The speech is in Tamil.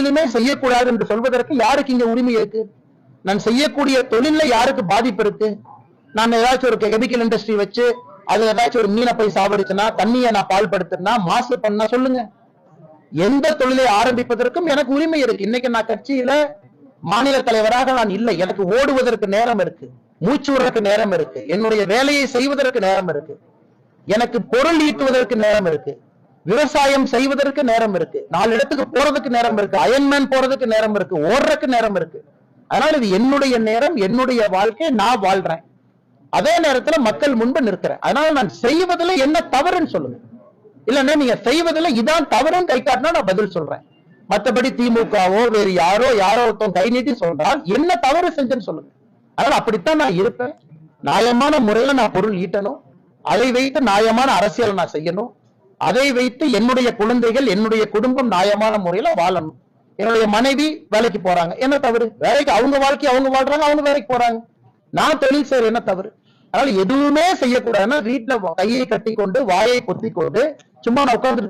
தொழிலுமே செய்யக்கூடாது என்று சொல்வதற்கு யாருக்கு இங்க உரிமை இருக்கு? நான் செய்யக்கூடிய தொழில யாருக்கு பாதிப்பு இருக்கு? நான் ஏதாச்சும் ஒரு கெமிக்கல் இண்டஸ்ட்ரி வச்சு அது ஏதாச்சும் ஒரு மீனை போய் சாவடிச்சுனா, தண்ணியை நான் பால்படுத்தினா, மாசு பண்ணா சொல்லுங்க. எந்த தொழிலை ஆரம்பிப்பதற்கும் எனக்கு உரிமை இருக்கு. இன்னைக்கு நான் கட்சியில மாநில தலைவராக நான் இல்லை. எனக்கு ஓடுவதற்கு நேரம் இருக்கு, மூச்சு விடுறதுக்கு நேரம் இருக்கு, என்னுடைய வேலையை செய்வதற்கு நேரம் இருக்கு, எனக்கு பொருள் ஈட்டுவதற்கு நேரம் இருக்கு, விவசாயம் செய்வதற்கு நேரம் இருக்கு, 4 இடத்துக்கு போறதுக்கு நேரம் இருக்கு, அயன்மேன் போறதுக்கு நேரம் இருக்கு, ஓடுறதுக்கு நேரம் இருக்கு. அதனால இது என்னுடைய நேரம், என்னுடைய வாழ்க்கை, நான் வாழ்றேன். அதே நேரத்துல மக்கள் முன்பு நிற்கிறேன். அதனால நான் செய்வதில் என்ன தவறுன்னு சொல்லுங்க. இல்லன்னா நீங்க செய்வதில் இதான் தவறுன்னு கை காட்டினா நான் பதில் சொல்றேன். மற்றபடி திமுகவோ வேறு யாரோ ஒருத்தன் கை நீட்டி சொல்றால் என்ன தவறு செஞ்சேன்னு சொல்லுங்க. அதனால அப்படித்தான் நான் இருப்பேன். நியாயமான முறையில நான் பொருள் ஈட்டணும், அதை வைத்து நியாயமான அரசியல் நான் செய்யணும், அதை வைத்து என்னுடைய குழந்தைகள் என்னுடைய குடும்பம் நியாயமான முறையில வாழணும். என்னுடைய மனைவி வேலைக்கு போறாங்க, என்ன தவறு? வேலைக்கு அவங்க வாழ்க்கை அவங்க வாழ்றாங்க, அவங்க வேலைக்கு போறாங்க. நான் தொழில் செய்யற என்ன தவறு? அதனால எதுவுமே செய்யக்கூடாதுன்னா வீட்டுல கையை கட்டி கொண்டு வாயை பொத்தி கொண்டு சும்மா நான் உட்கார்ந்து